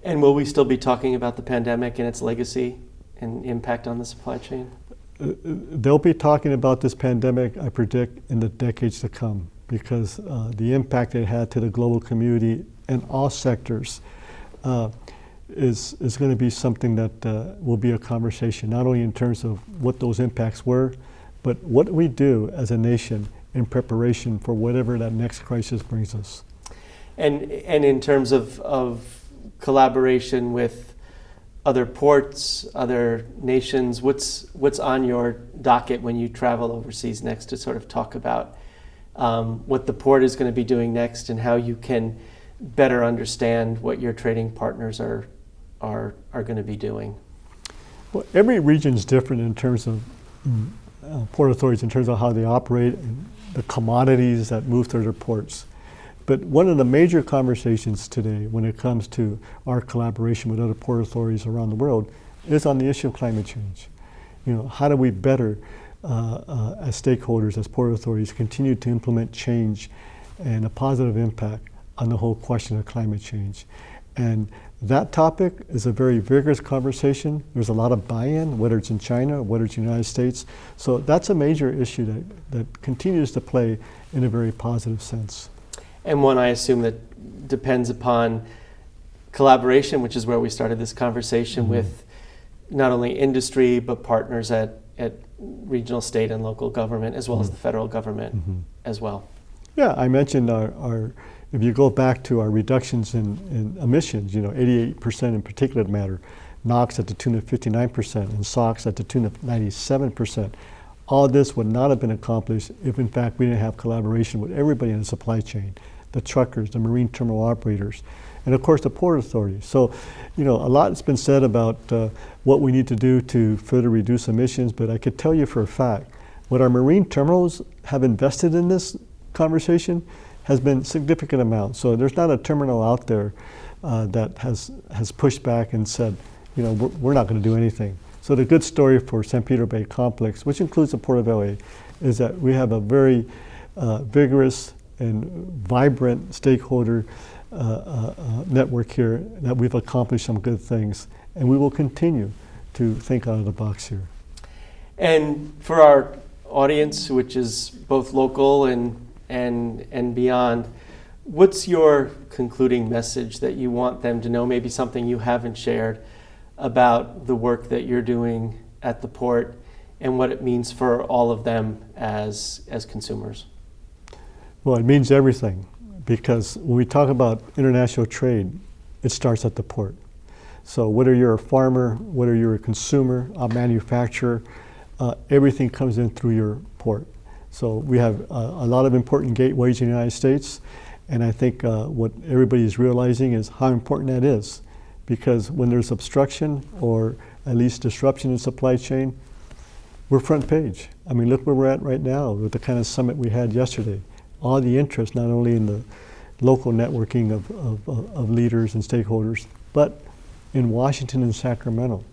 S2: And will we still be talking about the pandemic and its legacy and impact on the supply chain?
S3: They'll be talking about this pandemic, I predict, in the decades to come, because the impact it had to the global community and all sectors is going to be something that will be a conversation, not only in terms of what those impacts were, but what we do as a nation in preparation for whatever that next crisis brings us.
S2: And in terms of collaboration with other ports, other nations, what's on your docket when you travel overseas next to sort of talk about what the port is going to be doing next and how you can better understand what your trading partners are going to be doing?
S3: Well, every region is different in terms of port authorities, in terms of how they operate and the commodities that move through their ports. But one of the major conversations today when it comes to our collaboration with other port authorities around the world is on the issue of climate change. How do we better, as stakeholders, as port authorities, continue to implement change and a positive impact on the whole question of climate change? And that topic is a very vigorous conversation. There's a lot of buy-in, whether it's in China, whether it's in the United States. So that's a major issue that continues to play in a very positive sense.
S2: And one I assume that depends upon collaboration, which is where we started this conversation with not only industry, but partners at regional, state, and local government, as well as the federal government as well.
S3: Yeah, I mentioned if you go back to our reductions in emissions, 88% in particulate matter, NOx at the tune of 59%, and SOx at the tune of 97%. All this would not have been accomplished if, in fact, we didn't have collaboration with everybody in the supply chain, the truckers, the marine terminal operators, and of course the port authorities. So, a lot has been said about what we need to do to further reduce emissions, but I could tell you for a fact, what our marine terminals have invested in this conversation has been significant amounts. So there's not a terminal out there that has pushed back and said, we're not going to do anything. So the good story for San Pedro Bay Complex, which includes the Port of LA, is that we have a very vigorous and vibrant stakeholder network here, that we've accomplished some good things, and we will continue to think out of the box here.
S2: And for our audience, which is both local and beyond, What's your concluding message that you want them to know, maybe something you haven't shared about the work that you're doing at the port and what it means for all of them as consumers?
S3: Well, it means everything, because when we talk about international trade, it starts at the port. So whether you're a farmer, whether you're a consumer, a manufacturer, everything comes in through your port. So we have a lot of important gateways in the United States, and I think what everybody is realizing is how important that is, because when there's obstruction or at least disruption in supply chain, we're front page. I mean, look where we're at right now with the kind of summit we had yesterday. All the interest, not only in the local networking of leaders and stakeholders, but in Washington and Sacramento.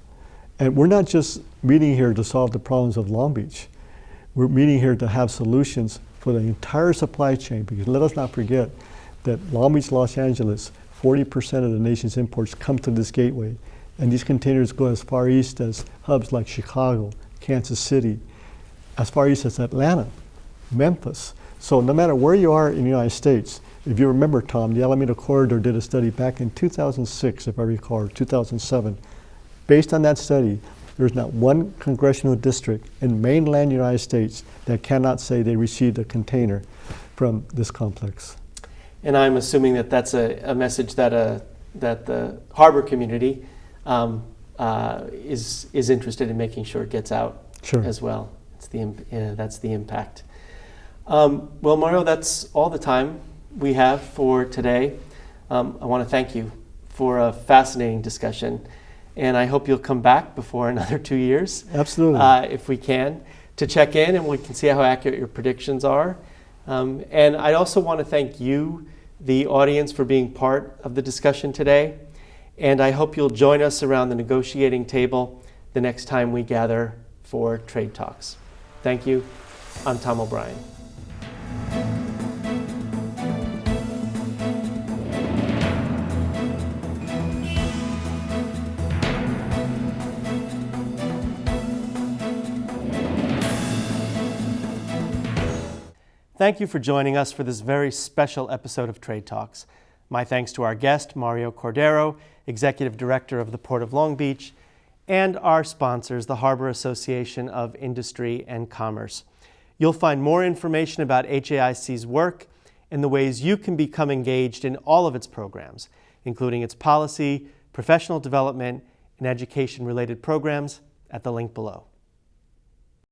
S3: And we're not just meeting here to solve the problems of Long Beach. We're meeting here to have solutions for the entire supply chain, because let us not forget that Long Beach, Los Angeles, 40% of the nation's imports come to this gateway. And these containers go as far east as hubs like Chicago, Kansas City, as far east as Atlanta, Memphis. So no matter where you are in the United States, if you remember, Tom, the Alameda Corridor did a study back in 2006, if I recall, or 2007. Based on that study, there's not one congressional district in mainland United States that cannot say they received a container from this complex.
S2: And I'm assuming that that's a message that the harbor community is interested in making sure it gets out as well. That's the impact. Well, Mario, that's all the time we have for today. I want to thank you for a fascinating discussion, and I hope you'll come back before another 2 years.
S3: Absolutely.
S2: If we can, to check in and we can see how accurate your predictions are. And I also want to thank you, the audience, for being part of the discussion today. And I hope you'll join us around the negotiating table the next time we gather for Trade Talks. Thank you. I'm Tom O'Brien. Thank you for joining us for this very special episode of Trade Talks. My thanks to our guest, Mario Cordero, Executive Director of the Port of Long Beach, and our sponsors, the Harbor Association of Industry and Commerce. You'll find more information about HAIC's work and the ways you can become engaged in all of its programs, including its policy, professional development, and education-related programs at the link below.